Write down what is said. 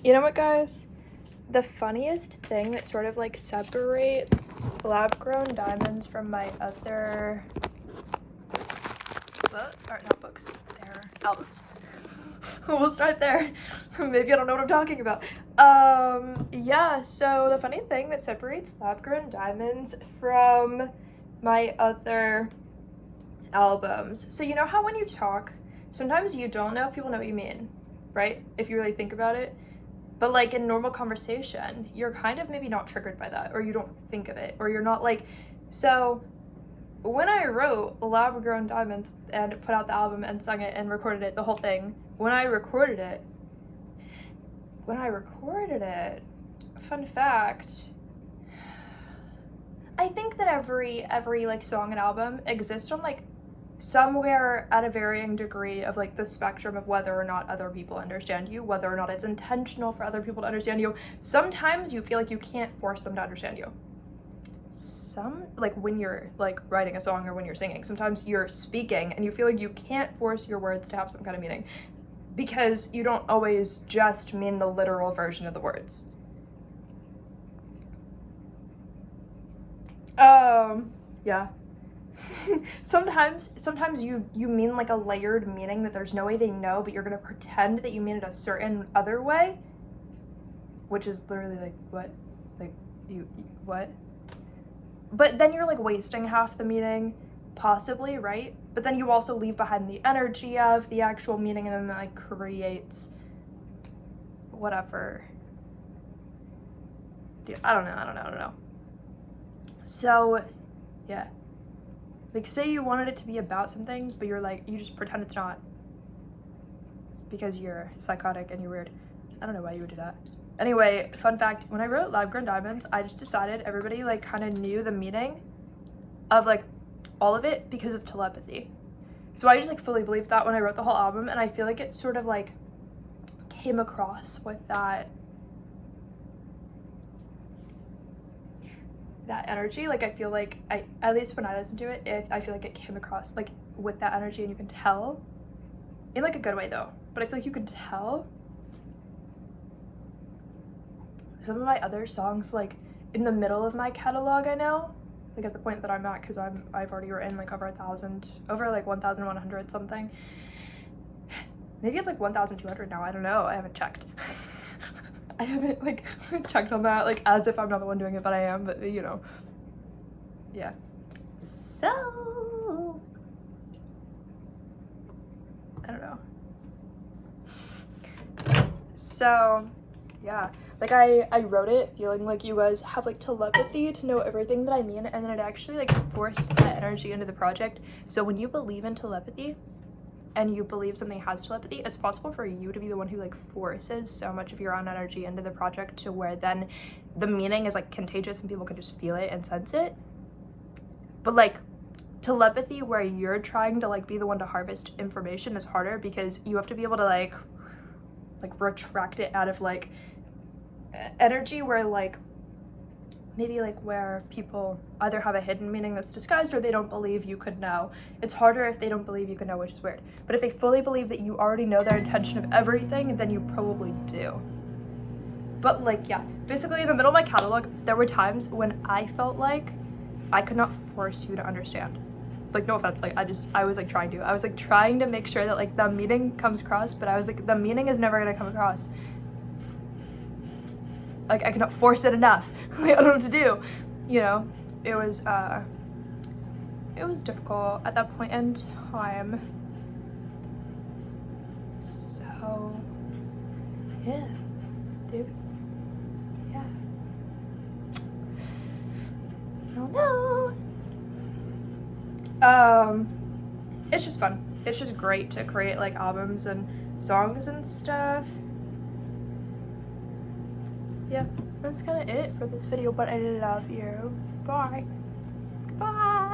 You know what, guys? The funniest thing that sort of like separates lab-grown diamonds from my other not books, they're albums. We'll start there. Maybe I don't know what I'm talking about. Yeah, so the funny thing that separates lab-grown diamonds from my other albums. So you know how when you talk, sometimes you don't know if people know what you mean, right? If you really think about it. But like in normal conversation, you're kind of maybe not triggered by that, or you don't think of it, or you're not like, so when I wrote Lab Grown Diamonds and put out the album and sung it and recorded it, the whole thing, when I recorded it, fun fact, I think that every like song and album exists on like somewhere at a varying degree of like the spectrum of whether or not other people understand you, whether or not it's intentional for other people to understand you. Sometimes you feel like you can't force them to understand you. Like when you're like writing a song or when you're singing, sometimes you're speaking and you feel like you can't force your words to have some kind of meaning because you don't always just mean the literal version of the words. Yeah. sometimes you mean like a layered meaning that there's no way they know, but you're gonna pretend that you mean it a certain other way, which is literally like, what? Like, you what? But then you're like wasting half the meaning, possibly, right? But then you also leave behind the energy of the actual meaning, and then that like creates whatever. Dude, I don't know. So, yeah. Like, say you wanted it to be about something, but you're like, you just pretend it's not because you're psychotic and you're weird. I don't know why you would do that. Anyway, fun fact, when I wrote Lab Grown Diamonds, I just decided everybody like kind of knew the meaning of like all of it because of telepathy. So I just like fully believed that when I wrote the whole album, and I feel like it sort of like came across with that energy. Like I feel like at least when I listen to it, I feel like it came across like with that energy, and you can tell in like a good way though, but I feel like you can tell some of my other songs like in the middle of my catalog. I know like at the point that I'm at, because I've already written like over 1,100 something. Maybe it's like 1,200 now, I don't know, I haven't checked. I haven't like checked on that, like as if I'm not the one doing it, but I am, but you know, yeah. So, I don't know. So, yeah, like I wrote it feeling like you guys have like telepathy to know everything that I mean, and then it actually like forced that energy into the project. So when you believe in telepathy, and you believe something has telepathy, it's possible for you to be the one who like forces so much of your own energy into the project to where then the meaning is like contagious and people can just feel it and sense it. But like telepathy where you're trying to like be the one to harvest information is harder, because you have to be able to like retract it out of like energy where like maybe like where people either have a hidden meaning that's disguised or they don't believe you could know. It's harder if they don't believe you could know, which is weird. But if they fully believe that you already know their intention of everything, then you probably do. But like, yeah, basically in the middle of my catalog, there were times when I felt like I could not force you to understand. Like, no offense, like I was like trying to make sure that like the meaning comes across, but I was like, the meaning is never gonna come across. Like, I cannot force it enough. Like, I don't know what to do. You know, it was difficult at that point in time. So, yeah, dude. Yeah. I don't know. It's just fun. It's just great to create like albums and songs and stuff. Yeah, that's kind of it for this video, but I love you. Bye. Goodbye.